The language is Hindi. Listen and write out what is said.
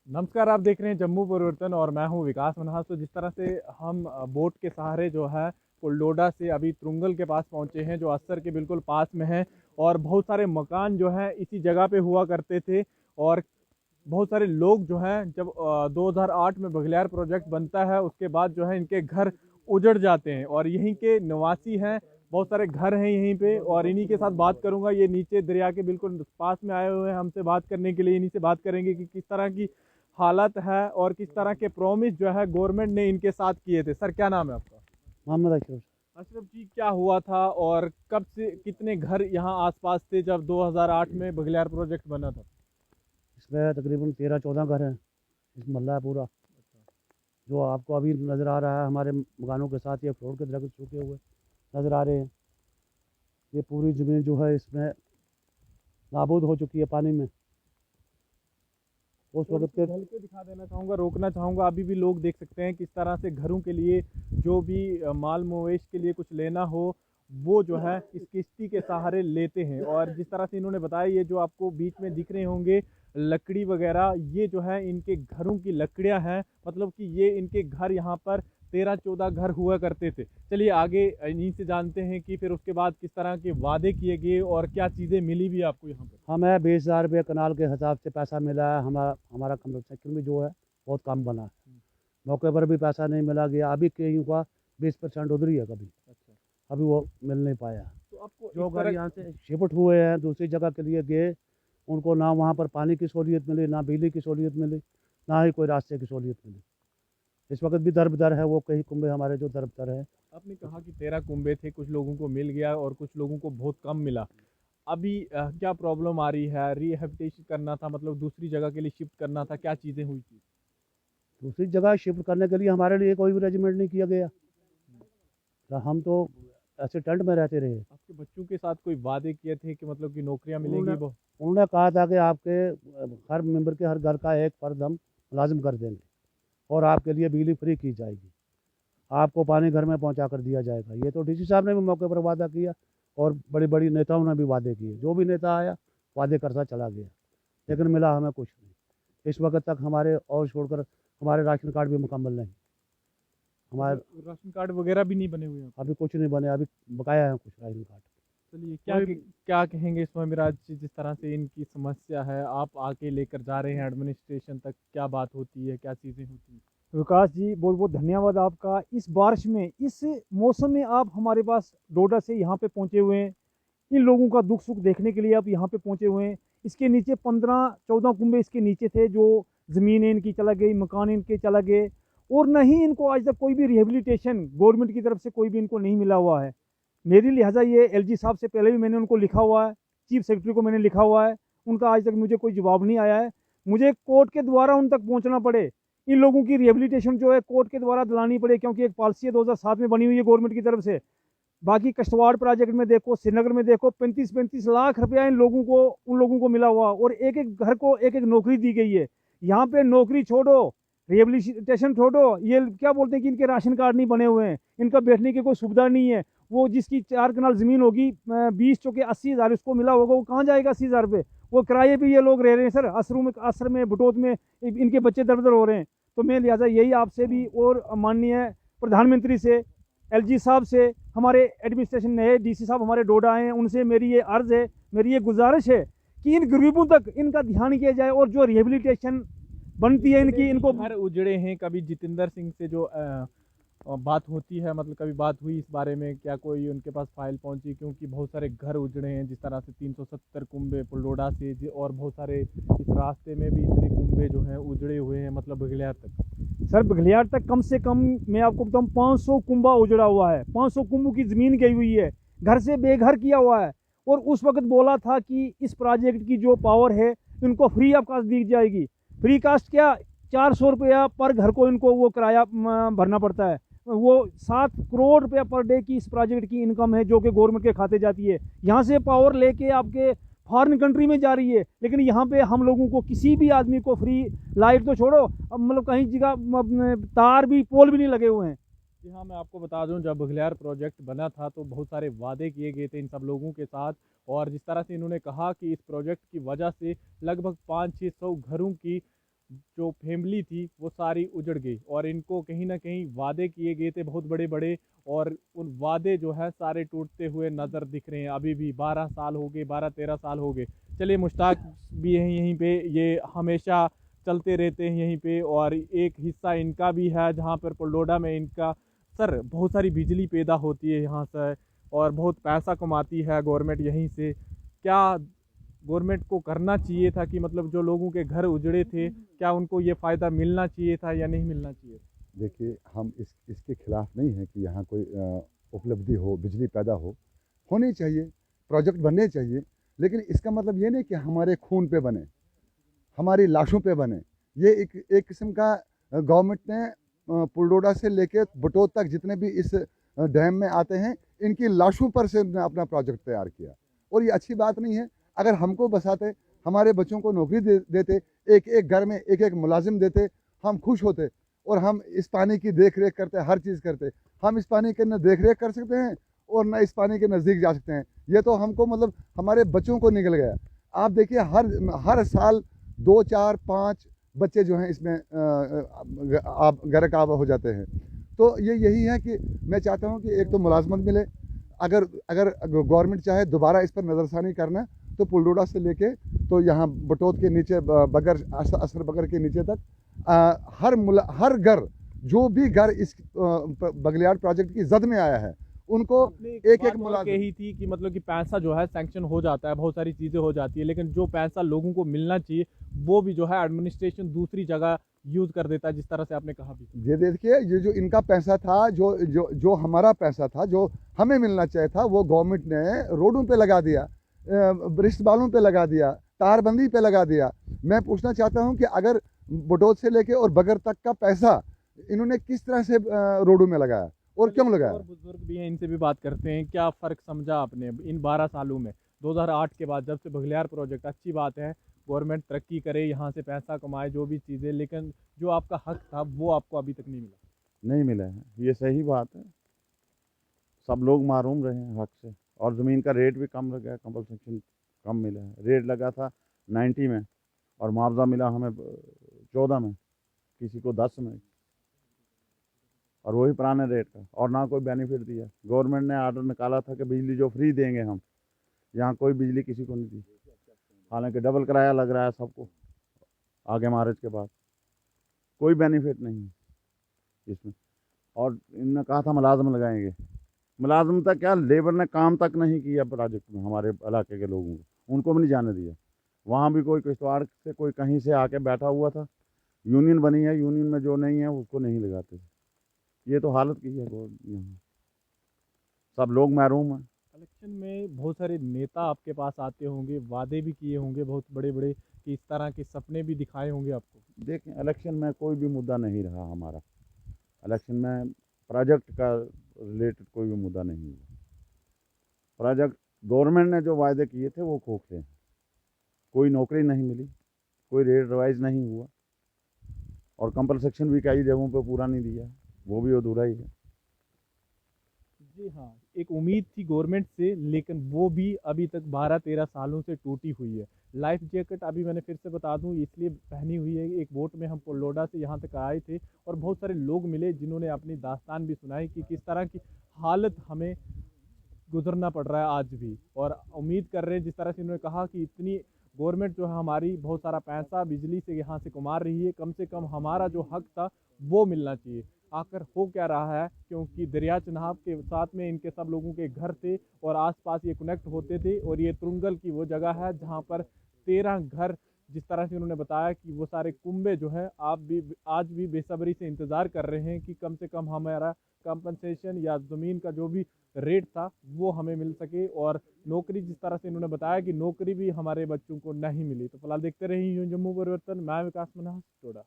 नमस्कार, आप देख रहे हैं जम्मू परिवर्तन और मैं हूं विकास मनहास। तो जिस तरह से हम बोट के सहारे जो है पुलडोडा से अभी तुरंगल के पास पहुंचे हैं, जो अस्सर के बिल्कुल पास में है। और बहुत सारे मकान जो हैं इसी जगह पे हुआ करते थे। और बहुत सारे लोग जो हैं जब 2008 में बघलियार प्रोजेक्ट बनता है उसके बाद जो है इनके घर उजड़ जाते हैं और यहीं के निवासी हैं। बहुत सारे घर हैं यहीं पे और इन्हीं के साथ बात करूंगा। ये नीचे दरिया के बिल्कुल पास में आए हुए हैं हमसे बात करने के लिए। इन्हीं से बात करेंगे कि किस तरह की हालत है और किस तरह के प्रॉमिस जो है गवर्नमेंट ने इनके साथ किए थे। सर, क्या नाम है आपका? मोहम्मद अशरफ। अशरफ जी, क्या हुआ था और कब से कितने घर यहाँ आसपास थे जब 2008 में बघलियार प्रोजेक्ट बना था? इसमें तकरीबन 13-14 घर हैं। इस मल्ला है पूरा। जो आपको अभी नज़र आ रहा है हमारे मकानों के साथ, ये फ्लोर के दरख्त सूखे हुए नज़र आ रहे हैं। ये पूरी ज़मीन जो है इसमें नाबूद हो चुकी है पानी में। उस थोड़ी वक्त सी के ढल के दिखा देना चाहूँगा, रोकना चाहूँगा। अभी भी लोग देख सकते हैं किस तरह से घरों के लिए जो भी माल मवेश के लिए कुछ लेना हो वो जो है इस किश्ती के सहारे लेते हैं। और जिस तरह से इन्होंने बताया, ये जो आपको बीच में दिख रहे होंगे लकड़ी वगैरह, ये जो है इनके घरों की लकड़ियां हैं। मतलब कि ये इनके घर यहाँ पर 13-14 घर हुआ करते थे। चलिए आगे इन्हीं से जानते हैं कि फिर उसके बाद किस तरह के वादे किए गए और क्या चीज़ें मिली भी आपको यहाँ पर। हमें 20,000 रुपये कनाल के हिसाब से पैसा मिला है। हमारा हमारा कंस्ट्रक्शन भी जो है बहुत कम बना है। मौके पर भी पैसा नहीं मिला गया। अभी कहीं का 20% उधर ही है। कभी अच्छा, अभी वो मिल नहीं पाया। तो आपको जो इस घर तरह यहाँ से शिफ्ट हुए हैं दूसरी जगह के लिए गए, उनको ना वहाँ पर पानी की सहूलियत मिली, ना बिजली की सहूलियत मिली, ना ही कोई रास्ते की सहूलियत मिली। इस वक्त भी दर बदर है। वो कई कुंबे हमारे जो दर बदर है। आपने कहा कि 13 कुंबे थे, कुछ लोगों को मिल गया और कुछ लोगों को बहुत कम मिला। अभी क्या प्रॉब्लम आ रही है? रिहेबिटेशन करना था, मतलब दूसरी जगह के लिए शिफ्ट करना था, क्या चीज़ें हुई थी? दूसरी जगह शिफ्ट करने के लिए हमारे लिए कोई भी रेजिमेंट नहीं किया गया। तो हम तो ऐसे टेंट में रहते रहे। आपके बच्चों के साथ कोई वादे किए थे कि मतलब कि नौकरियां उन्होंने मिलेंगी वो? उन्होंने कहा था कि आपके हर मेंबर के हर घर का एक फर्द हम मुलाजिम कर देंगे और आपके लिए बिजली फ्री की जाएगी। आपको पानी घर में पहुंचा कर दिया जाएगा। ये तो डीसी साहब ने भी मौके पर वादा किया और बड़ी बड़ी नेताओं ने भी वादे किए। जो भी नेता आया वादे करता चला गया, लेकिन मिला हमें कुछ नहीं। इस वक्त तक हमारे और छोड़कर हमारे राशन कार्ड भी मुकम्मल नहीं। हमारे मतलब राशन कार्ड वगैरह भी नहीं बने हुए हैं? अभी कुछ नहीं बने। अभी बकाया है कुछ राशन कार्ड। चलिए, कोई क्या कहेंगे इसमें मिराज जी? जिस तरह से इनकी समस्या है, आप आके लेकर जा रहे हैं एडमिनिस्ट्रेशन तक, क्या बात होती है, क्या चीज़ें होती हैं? विकास जी, बहुत बहुत धन्यवाद आपका। इस बारिश में, इस मौसम में आप हमारे पास डोडा से यहाँ पे पहुँचे हुए हैं। इन लोगों का दुख सुख देखने के लिए आप यहाँ पे पहुँचे हुए हैं। इसके नीचे 15-14 कुंबे इसके नीचे थे, जो ज़मीन इनकी चला गई, मकान इनके चला गए। और न ही इनको आज तक कोई भी रिहेबिलिटेशन गवर्नमेंट की तरफ से कोई भी इनको नहीं मिला हुआ है। मेरी लिहाजा ये एलजी साहब से पहले भी मैंने उनको लिखा हुआ है, चीफ सेक्रेटरी को मैंने लिखा हुआ है। उनका आज तक मुझे कोई जवाब नहीं आया है। मुझे कोर्ट के द्वारा उन तक पहुँचना पड़े, इन लोगों की रिहेबिलिटेशन जो है कोर्ट के द्वारा दिलानी पड़े, क्योंकि एक पॉलिसी है 2007 में बनी हुई है गवर्नमेंट की तरफ से। बाकी कश्तवाड़ प्रोजेक्ट में देखो, श्रीनगर में देखो, 35-35 लाख रुपया इन लोगों को, उन लोगों को मिला हुआ और एक एक घर को एक एक नौकरी दी गई है। यहाँ पे नौकरी छोड़ो, रिहेबिलिटेशन छोड़ो, ये क्या बोलते हैं कि इनके राशन कार्ड नहीं बने हुए हैं, इनका बैठने की कोई सुविधा नहीं है। वो जिसकी 4 कनाल ज़मीन होगी, 20 चौके 80,000 उसको मिला होगा, वो कहाँ जाएगा 80,000 रुपये? वो किराए पे ये लोग रह रहे हैं सर। असर में बटोत में इनके बच्चे दर दर हो रहे हैं। तो मैं लिहाजा यही आपसे भी और माननीय प्रधानमंत्री से, एलजी साहब से, हमारे एडमिनिस्ट्रेशन नए डीसी साहब हमारे डोडा हैं, उनसे मेरी ये अर्ज़ है, मेरी ये गुजारिश है कि इन गरीबों तक इनका ध्यान किया जाए और जो रिहेबिलिटेशन बनती है इनकी, इनको घर उजड़े हैं। कभी जितेंद्र सिंह से जो बात होती है, मतलब कभी बात हुई इस बारे में? क्या कोई उनके पास फाइल पहुंची? क्योंकि बहुत सारे घर उजड़े हैं, जिस तरह से 370 कुंबे पुलडोडा से और बहुत सारे इस रास्ते में भी इतने कुंबे जो हैं उजड़े हुए हैं, मतलब बघलियार तक। सर बघलियार तक कम से कम मैं आपको बताऊं 500 कुंबा उजड़ा हुआ है। 500 कुंबों की ज़मीन गई हुई है, घर से बेघर किया हुआ है। और उस वक्त बोला था कि इस प्रोजेक्ट की जो पावर है इनको फ्री ऑफ कास्ट दी जाएगी। फ्री कास्ट क्या, 400 रुपया पर घर को इनको वो किराया भरना पड़ता है। वो 7 करोड़ रुपया पर डे की इस प्रोजेक्ट की इनकम है, जो कि गवर्नमेंट के खाते जाती है। यहाँ से पावर लेके आपके फॉरेन कंट्री में जा रही है, लेकिन यहाँ पे हम लोगों को, किसी भी आदमी को फ्री, लाइट तो छोड़ो, अब मतलब कहीं जगह तार भी, पोल भी नहीं लगे हुए हैं। जी हाँ, मैं आपको बता दूं, जब बघलियार प्रोजेक्ट बना था तो बहुत सारे वादे किए गए थे इन सब लोगों के साथ। और जिस तरह से इन्होंने कहा कि इस प्रोजेक्ट की वजह से लगभग 500-600 घरों की जो फैमिली थी वो सारी उजड़ गई और इनको कहीं ना कहीं वादे किए गए थे बहुत बड़े बड़े, और उन वादे जो है सारे टूटते हुए नज़र दिख रहे हैं। अभी भी 12 साल हो गए, 12-13 साल हो गए। चलिए, मुश्ताक भी हैं यहीं पे, ये हमेशा चलते रहते हैं यहीं पे, और एक हिस्सा इनका भी है जहाँ पर पुलडोडा में इनका सर बहुत सारी बिजली पैदा होती है यहाँ से, और बहुत पैसा कमाती है गवर्नमेंट यहीं से। क्या गवर्नमेंट को करना चाहिए था कि मतलब जो लोगों के घर उजड़े थे, क्या उनको ये फ़ायदा मिलना चाहिए था या नहीं मिलना चाहिए? देखिए, हम इसके खिलाफ नहीं हैं कि यहाँ कोई उपलब्धि हो, बिजली पैदा हो, होनी चाहिए, प्रोजेक्ट बनने चाहिए, लेकिन इसका मतलब ये नहीं कि हमारे खून पे बने, हमारी लाशों पे बने। ये एक किस्म का गवर्नमेंट ने पुलडोडा से लेके बटोत तक जितने भी इस डैम में आते हैं, इनकी लाशों पर से उन्होंने अपना प्रोजेक्ट तैयार किया, और ये अच्छी बात नहीं है। अगर हमको बसाते, हमारे बच्चों को नौकरी देते, एक एक घर में एक एक मुलाजिम देते, हम खुश होते, और हम इस पानी की देख रेख करते, हर चीज़ करते। हम इस पानी के न देख रेख कर सकते हैं और न इस पानी के नज़दीक जा सकते हैं। ये तो हमको मतलब हमारे बच्चों को निकल गया। आप देखिए, हर साल 2, 4, 5 बच्चे जो हैं इसमें आप गर्क-आब हो जाते हैं। तो यही है कि मैं चाहता हूँ कि एक तो मुलाजमत मिले। अगर अगर गवर्नमेंट चाहे दोबारा इस पर नज़रसानी करना, तो पुलडोडा से लेके तो यहाँ बटोत के नीचे बगर असर बगर के नीचे तक हर घर, जो भी घर इस बगलियाड़ प्रोजेक्ट की जद में आया है, उनको आपने एक एक बात और मुलाजिम। कही थी कि मतलब कि पैसा जो है सैंक्शन हो जाता है, बहुत सारी चीज़ें हो जाती है, लेकिन जो पैसा लोगों को मिलना चाहिए वो भी जो है एडमिनिस्ट्रेशन दूसरी जगह यूज़ कर देता है, जिस तरह से आपने कहा भी। ये देखिए, ये जो इनका पैसा था, जो हमारा पैसा था, जो हमें मिलना चाहिए था, वो गवर्नमेंट ने रोडों पे लगा दिया, रिश्त बालों पे लगा दिया, तारबंदी पे लगा दिया। मैं पूछना चाहता हूँ कि अगर बटोत से लेके और बगर तक का पैसा इन्होंने किस तरह से रोडों में लगाया और क्यों चलिए, लगाया? और बुजुर्ग भी हैं, इनसे भी बात करते हैं। क्या फ़र्क समझा आपने इन 12 सालों में? 2008 के बाद जब से बघलियार प्रोजेक्ट, अच्छी बात है गवर्नमेंट तरक्की करे, यहाँ से पैसा कमाए, जो भी चीज़ें, लेकिन जो आपका हक था वो आपको अभी तक नहीं मिला। नहीं मिला है, ये सही बात है। सब लोग महरूम रहे हैं हक से, और ज़मीन का रेट भी कम लगा है, कंपनसेशन कम मिला है। रेट लगा था 90 में और मुआवजा मिला हमें 14 में, किसी को 10 में, और वही पुराने रेट का, और ना कोई बेनिफिट दिया। गवर्नमेंट ने आर्डर निकाला था कि बिजली जो फ्री देंगे हम, यहाँ कोई बिजली किसी को नहीं दी, हालांकि डबल किराया लग रहा है सबको आगे मार्च के बाद। कोई बेनिफिट नहीं है इसमें। और इन्होंने कहा था मुलाजम लगाएंगे, मुलाजम तक क्या, लेबर ने काम तक नहीं किया प्रोजेक्ट में हमारे इलाके के लोगों को, उनको भी नहीं जाने दिया। वहाँ भी कोई किश्तवाड़ से कोई कहीं से आके बैठा हुआ था, यूनियन बनी है, यूनियन में जो नहीं है उसको नहीं लगाते थे। ये तो हालत की है यहाँ, सब लोग महरूम हैं। इलेक्शन में बहुत सारे नेता आपके पास आते होंगे, वादे भी किए होंगे बहुत बड़े बड़े, कि इस तरह के सपने भी दिखाए होंगे आपको। देखें, इलेक्शन में कोई भी मुद्दा नहीं रहा हमारा, इलेक्शन में प्रोजेक्ट का रिलेटेड कोई भी मुद्दा नहीं हुआ। प्रोजेक्ट गवर्नमेंट ने जो वायदे किए थे वो खोखले हैं। कोई नौकरी नहीं मिली, कोई रेट रिवाइज नहीं हुआ, और कंपनसेशन भी कई जगहों पे पूरा नहीं दिया, वो भी अधूरा ही है। जी हाँ, एक उम्मीद थी गवर्नमेंट से, लेकिन वो भी अभी तक 12-13 सालों से टूटी हुई है। लाइफ जैकेट अभी मैंने फिर से बता दूं इसलिए पहनी हुई है। एक बोट में हम पुलडोडा से यहाँ तक आए थे, और बहुत सारे लोग मिले जिन्होंने अपनी दास्तान भी सुनाई कि किस तरह की हालत हमें गुजरना पड़ रहा है आज भी। और उम्मीद कर रहे हैं, जिस तरह से इन्होंने कहा कि इतनी गवर्नमेंट जो है हमारी बहुत सारा पैसा बिजली से यहाँ से कमा रही है, कम से कम हमारा जो हक था वो मिलना चाहिए। आखिर हो क्या रहा है, क्योंकि दरिया चिनाब के साथ में इनके सब लोगों के घर थे और आसपास ये कनेक्ट होते थे, और ये तुरंगल की वो जगह है जहाँ पर 13 घर, जिस तरह से उन्होंने बताया कि वो सारे कुंबे जो है आप भी आज भी बेसब्री से इंतज़ार कर रहे हैं कि कम से कम हमारा कंपनसेशन या ज़मीन का जो भी रेट था वो हमें मिल सके। और नौकरी, जिस तरह से इन्होंने बताया कि नौकरी भी हमारे बच्चों को नहीं मिली। तो फिलहाल देखते रहिए यूं जम्मू परिवर्तन। मैं विकास मन्हास, टोडा।